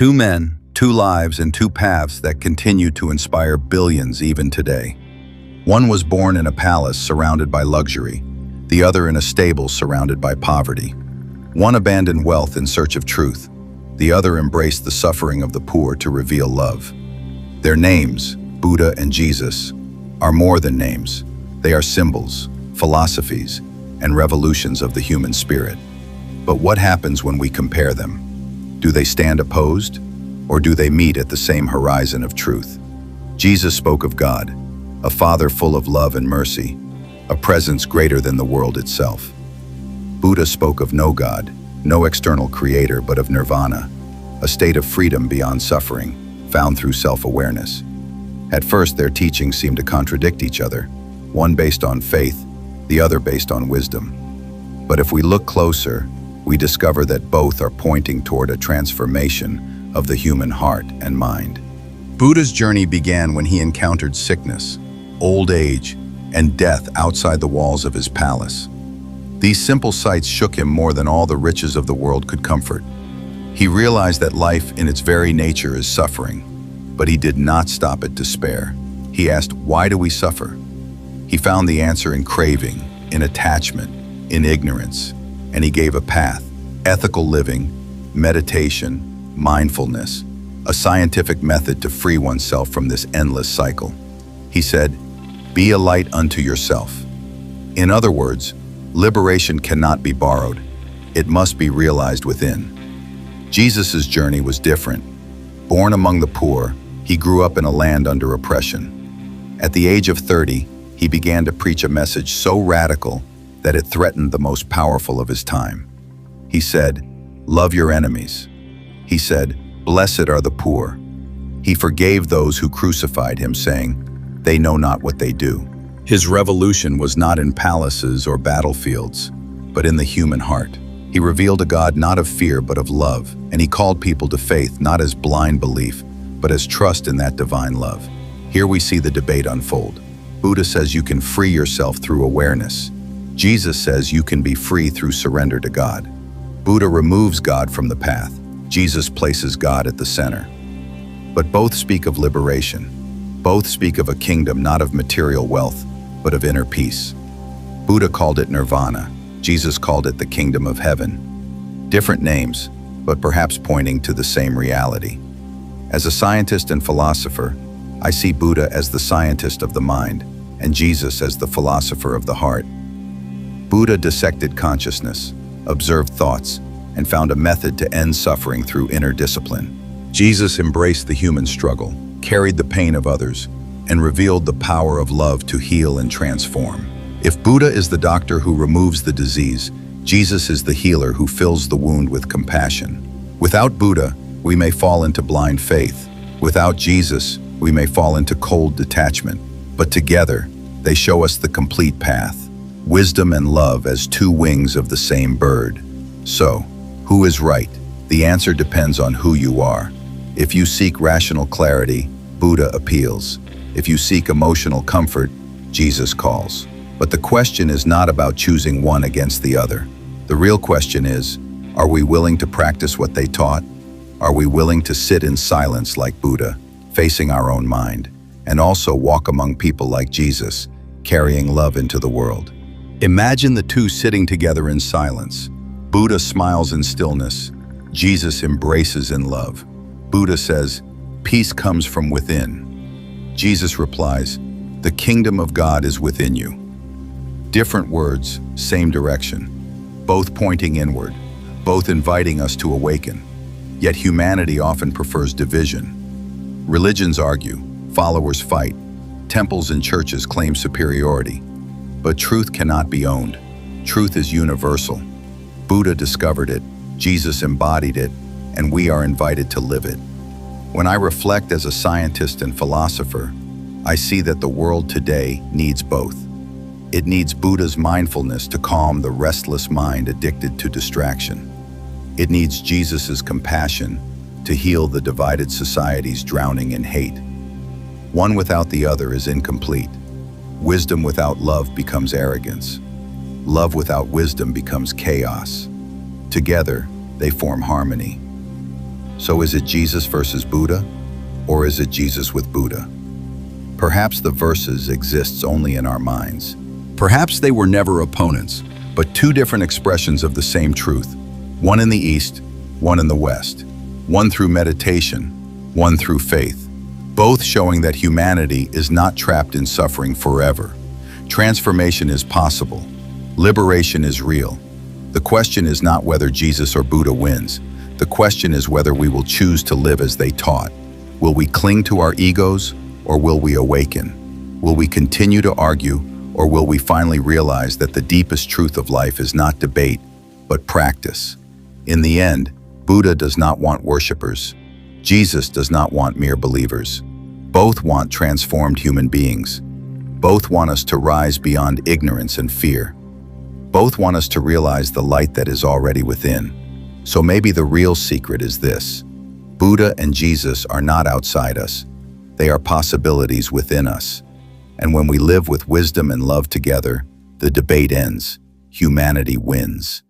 Two men, two lives, and two paths that continue to inspire billions even today. One was born in a palace surrounded by luxury, the other in a stable surrounded by poverty. One abandoned wealth in search of truth, the other embraced the suffering of the poor to reveal love. Their names, Buddha and Jesus, are more than names. They are symbols, philosophies, and revolutions of the human spirit. But what happens when we compare them? Do they stand opposed, or do they meet at the same horizon of truth? Jesus spoke of God, a Father full of love and mercy, a presence greater than the world itself. Buddha spoke of no God, no external creator, but of nirvana, a state of freedom beyond suffering, found through self-awareness. At first, their teachings seemed to contradict each other, one based on faith, the other based on wisdom. But if we look closer, we discover that both are pointing toward a transformation of the human heart and mind. Buddha's journey began when he encountered sickness, old age, and death outside the walls of his palace. These simple sights shook him more than all the riches of the world could comfort. He realized that life in its very nature is suffering, but he did not stop at despair. He asked, why do we suffer? He found the answer in craving, in attachment, in ignorance, and he gave a path: ethical living, meditation, mindfulness, a scientific method to free oneself from this endless cycle. He said, be a light unto yourself. In other words, liberation cannot be borrowed. It must be realized within. Jesus' journey was different. Born among the poor, he grew up in a land under oppression. At the age of 30, he began to preach a message so radical that it threatened the most powerful of his time. He said, love your enemies. He said, blessed are the poor. He forgave those who crucified him, saying, they know not what they do. His revolution was not in palaces or battlefields, but in the human heart. He revealed a God not of fear but of love, and he called people to faith not as blind belief, but as trust in that divine love. Here we see the debate unfold. Buddha says you can free yourself through awareness. Jesus says you can be free through surrender to God. Buddha removes God from the path. Jesus places God at the center. But both speak of liberation. Both speak of a kingdom not of material wealth, but of inner peace. Buddha called it nirvana. Jesus called it the kingdom of heaven. Different names, but perhaps pointing to the same reality. As a scientist and philosopher, I see Buddha as the scientist of the mind, and Jesus as the philosopher of the heart. Buddha dissected consciousness, observed thoughts, and found a method to end suffering through inner discipline. Jesus embraced the human struggle, carried the pain of others, and revealed the power of love to heal and transform. If Buddha is the doctor who removes the disease, Jesus is the healer who fills the wound with compassion. Without Buddha, we may fall into blind faith. Without Jesus, we may fall into cold detachment. But together, they show us the complete path: wisdom and love as two wings of the same bird. So, who is right? The answer depends on who you are. If you seek rational clarity, Buddha appeals. If you seek emotional comfort, Jesus calls. But the question is not about choosing one against the other. The real question is, are we willing to practice what they taught? Are we willing to sit in silence like Buddha, facing our own mind, and also walk among people like Jesus, carrying love into the world? Imagine the two sitting together in silence. Buddha smiles in stillness. Jesus embraces in love. Buddha says, peace comes from within. Jesus replies, the kingdom of God is within you. Different words, same direction. Both pointing inward, both inviting us to awaken. Yet humanity often prefers division. Religions argue, followers fight, temples and churches claim superiority. But truth cannot be owned. Truth is universal. Buddha discovered it, Jesus embodied it, and we are invited to live it. When I reflect as a scientist and philosopher, I see that the world today needs both. It needs Buddha's mindfulness to calm the restless mind addicted to distraction. It needs Jesus' compassion to heal the divided societies drowning in hate. One without the other is incomplete. Wisdom without love becomes arrogance. Love without wisdom becomes chaos. Together, they form harmony. So is it Jesus versus Buddha, or is it Jesus with Buddha? Perhaps the versus exists only in our minds. Perhaps they were never opponents, but two different expressions of the same truth. One in the East, one in the West. One through meditation, one through faith. Both showing that humanity is not trapped in suffering forever. Transformation is possible. Liberation is real. The question is not whether Jesus or Buddha wins. The question is whether we will choose to live as they taught. Will we cling to our egos, or will we awaken? Will we continue to argue, or will we finally realize that the deepest truth of life is not debate, but practice? In the end, Buddha does not want worshippers. Jesus does not want mere believers. Both want transformed human beings. Both want us to rise beyond ignorance and fear. Both want us to realize the light that is already within. So maybe the real secret is this: Buddha and Jesus are not outside us. They are possibilities within us. And when we live with wisdom and love together, the debate ends. Humanity wins.